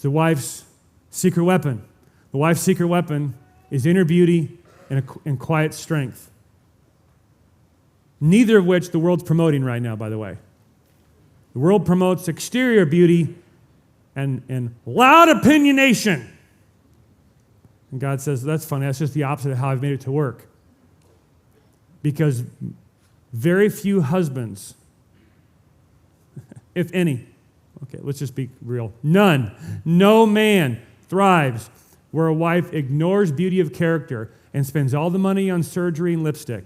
the wife's secret weapon. The wife's secret weapon is inner beauty and quiet strength. Neither of which the world's promoting right now, by the way. The world promotes exterior beauty and loud opinionation. And God says, that's funny, that's just the opposite of how I've made it to work. Because very few husbands, if any, okay, let's just be real, none, no man thrives where a wife ignores beauty of character and spends all the money on surgery and lipstick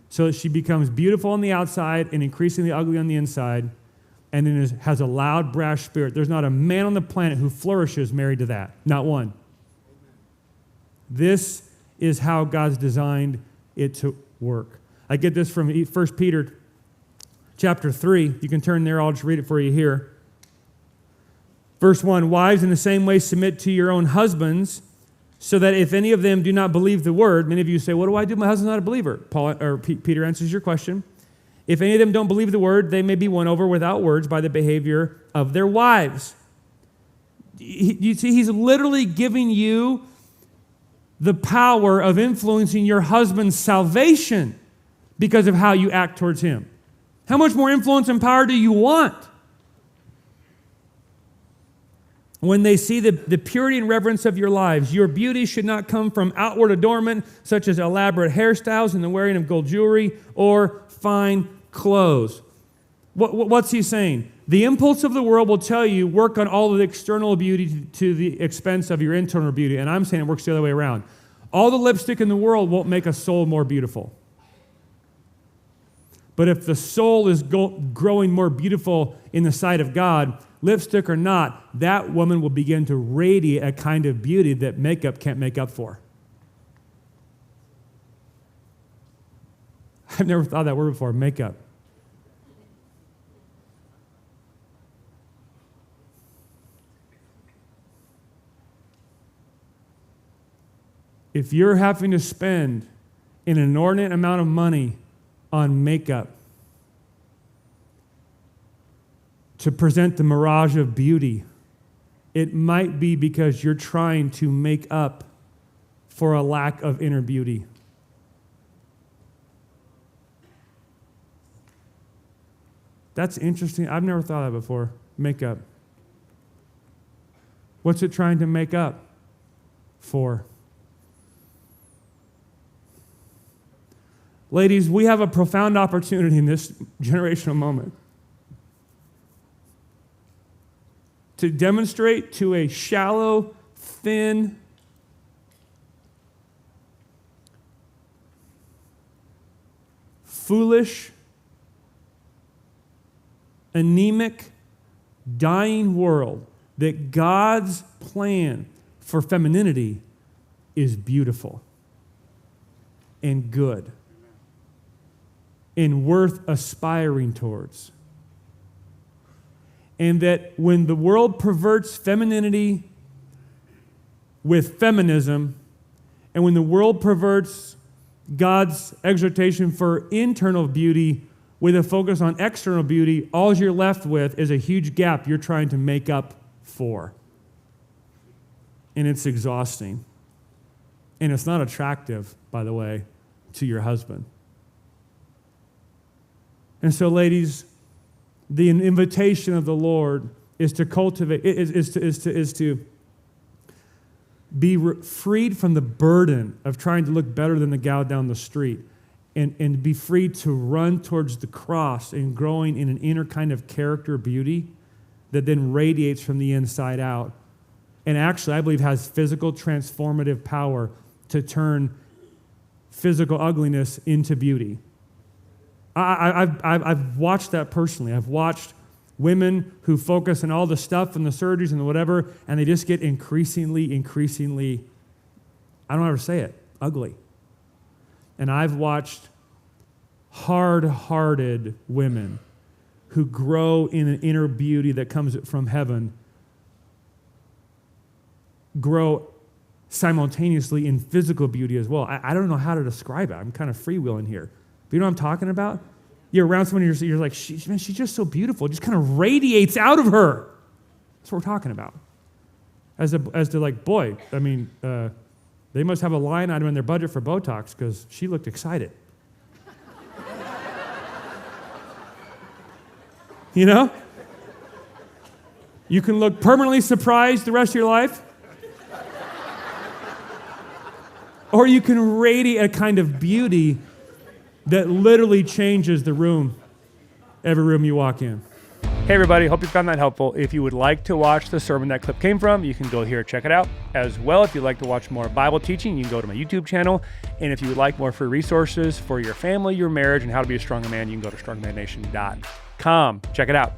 so that she becomes beautiful on the outside and increasingly ugly on the inside, and then has a loud, brash spirit. There's not a man on the planet who flourishes married to that. Not one. This is how God's designed it to work. I get this from 1 Peter chapter 3. You can turn there. I'll just read it for you here. Verse 1, wives, in the same way submit to your own husbands, so that if any of them do not believe the word, many of you say, what do I do? My husband's not a believer. Peter answers your question. If any of them don't believe the word, they may be won over without words by the behavior of their wives. You see, he's literally giving you the power of influencing your husband's salvation because of how you act towards him. How much more influence and power do you want? When they see the purity and reverence of your lives, your beauty should not come from outward adornment, such as elaborate hairstyles and the wearing of gold jewelry or fine clothes. What's he saying? The impulse of the world will tell you, work on all of the external beauty to the expense of your internal beauty. And I'm saying it works the other way around. All the lipstick in the world won't make a soul more beautiful. But if the soul is growing more beautiful in the sight of God, lipstick or not, that woman will begin to radiate a kind of beauty that makeup can't make up for. I've never thought of that word before, makeup. If you're having to spend an inordinate amount of money on makeup to present the mirage of beauty, it might be because you're trying to make up for a lack of inner beauty. That's interesting. I've never thought of that before. Makeup. What's it trying to make up for? Ladies, we have a profound opportunity in this generational moment to demonstrate to a shallow, thin, foolish, anemic, dying world that God's plan for femininity is beautiful and good and worth aspiring towards. And that when the world perverts femininity with feminism, and when the world perverts God's exhortation for internal beauty with a focus on external beauty, all you're left with is a huge gap you're trying to make up for. And it's exhausting. And it's not attractive, by the way, to your husband. And so, ladies, the invitation of the Lord is to cultivate, is to be freed from the burden of trying to look better than the gal down the street, and be free to run towards the cross and growing in an inner kind of character beauty that then radiates from the inside out. And actually, I believe has physical transformative power to turn physical ugliness into beauty. I've watched that personally. I've watched women who focus on all the stuff and the surgeries and the whatever, and they just get increasingly, I don't ever say it, ugly. And I've watched hard-hearted women who grow in an inner beauty that comes from heaven, grow simultaneously in physical beauty as well. I don't know how to describe it. I'm kind of freewheeling here. But you know what I'm talking about? You're around someone and you're like, she's just so beautiful. It just kind of radiates out of her. That's what we're talking about. as to like, boy, I mean, they must have a line item in their budget for Botox because she looked excited. You know? You can look permanently surprised the rest of your life. Or you can radiate a kind of beauty that literally changes the room, every room you walk in. Hey everybody, hope you found that helpful. If you would like to watch the sermon that clip came from, you can go here, check it out. As well, if you'd like to watch more Bible teaching, you can go to my YouTube channel. And if you would like more free resources for your family, your marriage, and how to be a stronger man, you can go to strongmannation.com. Check it out.